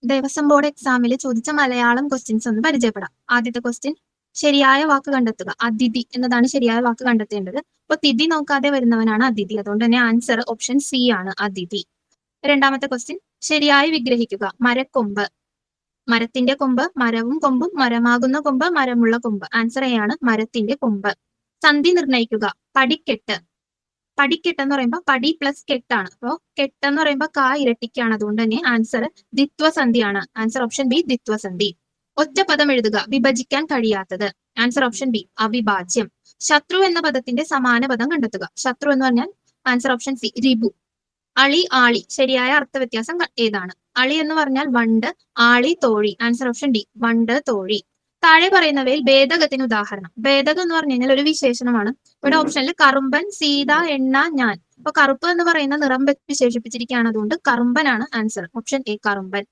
Devaswom board എക്സാമിൽ ചോദിച്ച Malayalam questions ഒന്ന് പരിചയപ്പെടാം. ആദ്യത്തെ ക്വസ്റ്റ്യൻ, ശരിയായ വാക്ക് കണ്ടെത്തുക. അതിഥി എന്നതാണ് ശരിയായ വാക്ക് കണ്ടെത്തേണ്ടത്. അപ്പൊ തിഥി നോക്കാതെ വരുന്നവനാണ് അതിഥി. അതുകൊണ്ട് തന്നെ ആൻസർ ഓപ്ഷൻ സി ആണ്, അതിഥി. രണ്ടാമത്തെ ക്വസ്റ്റ്യൻ, ശരിയായി വിഗ്രഹിക്കുക. മരക്കൊമ്പ്. മരത്തിന്റെ കൊമ്പ്, മരവും കൊമ്പും, മരമാകുന്ന കൊമ്പ്, മരമുള്ള കൊമ്പ്. ആൻസർ എ ആണ്, മരത്തിന്റെ കൊമ്പ്. സന്ധി നിർണ്ണയിക്കുക. പടിക്കെട്ട്. പടിക്കെട്ട് എന്ന് പറയുമ്പോൾ പടി പ്ലസ് കെട്ടാണ്. അപ്പോ കെട്ട് എന്ന് പറയുമ്പോൾ കാ ഇരട്ടിക്കാണ്. അതുകൊണ്ട് തന്നെ ആൻസർ ദ്വിത്വസന്ധിയാണ്. ആൻസർ ഓപ്ഷൻ ബി, ദ്വിത്വസന്ധി. ഒറ്റപ്പദം എഴുതുക. വിഭജിക്കാൻ കഴിയാത്തത്. ആൻസർ ഓപ്ഷൻ ബി, അവിഭാജ്യം. ശത്രു എന്ന പദത്തിന്റെ സമാന പദം കണ്ടെത്തുക. ശത്രു എന്ന് പറഞ്ഞാൽ ആൻസർ ഓപ്ഷൻ സി, രിപു. അളി, ആളി. ശരിയായ അർത്ഥവ്യത്യാസം ഏതാണ്? അളി എന്ന് പറഞ്ഞാൽ വണ്ട്, ആളി തോഴി. ആൻസർ ഓപ്ഷൻ ഡി, വണ്ട് തോഴി. താഴെ പറയുന്നവയിൽ ഭേദകത്തിന് ഉദാഹരണം. ഭേദകം എന്ന് പറഞ്ഞു കഴിഞ്ഞാൽ ഒരു വിശേഷണമാണ്. ഇവിടെ ഓപ്ഷനിൽ കറുമ്പൻ, സീത, എണ്ണ, ഞാൻ. അപ്പൊ കറുപ്പ് എന്ന് പറയുന്ന നിറം വിശേഷിപ്പിച്ചിരിക്കുകയാണ്. അതുകൊണ്ട് കറുമ്പനാണ് ആൻസർ. ഓപ്ഷൻ എ, കറുമ്പൻ.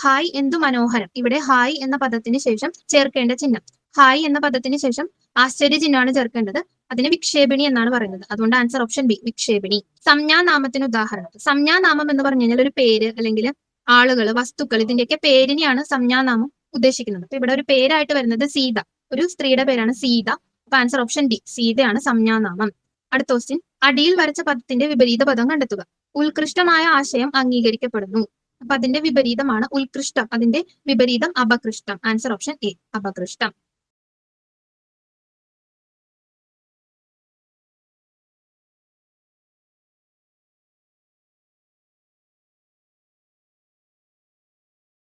ഹായ് എന്തു മനോഹരം. ഇവിടെ ഹായ് എന്ന പദത്തിന് ശേഷം ചേർക്കേണ്ട ചിഹ്നം. ഹായ് എന്ന പദത്തിന് ശേഷം ആശ്ചര്യ ചിഹ്നമാണ് ചേർക്കേണ്ടത്. അതിന് വിക്ഷേപിണി എന്നാണ് പറയുന്നത്. അതുകൊണ്ട് ആൻസർ ഓപ്ഷൻ ബി, വിക്ഷേപിണി. സംജ്ഞാനാമത്തിന് ഉദാഹരണം. സംജ്ഞാനാമം എന്ന് പറഞ്ഞു കഴിഞ്ഞാൽ ഒരു പേര് അല്ലെങ്കിൽ ആളുകൾ, വസ്തുക്കൾ, ഇതിന്റെയൊക്കെ പേരിനെയാണ് സംജ്ഞാനാമം ഉദ്ദേശിക്കുന്നത്. അപ്പൊ ഇവിടെ ഒരു പേരായിട്ട് വരുന്നത് സീത. ഒരു സ്ത്രീയുടെ പേരാണ് സീത. അപ്പൊ ആൻസർ ഓപ്ഷൻ ഡി, സീതയാണ് സംജ്ഞാനാമം. അടുത്ത ക്വസ്റ്റ്യൻ, അടിയിൽ വരച്ച പദത്തിന്റെ വിപരീത പദം കണ്ടെത്തുക. ഉത്കൃഷ്ടമായ ആശയം അംഗീകരിക്കപ്പെടുന്നു. അപ്പൊ അതിന്റെ വിപരീതമാണ് ഉത്കൃഷ്ടം. അതിന്റെ വിപരീതം അപകൃഷ്ടം. Answer option A, അപകൃഷ്ടം.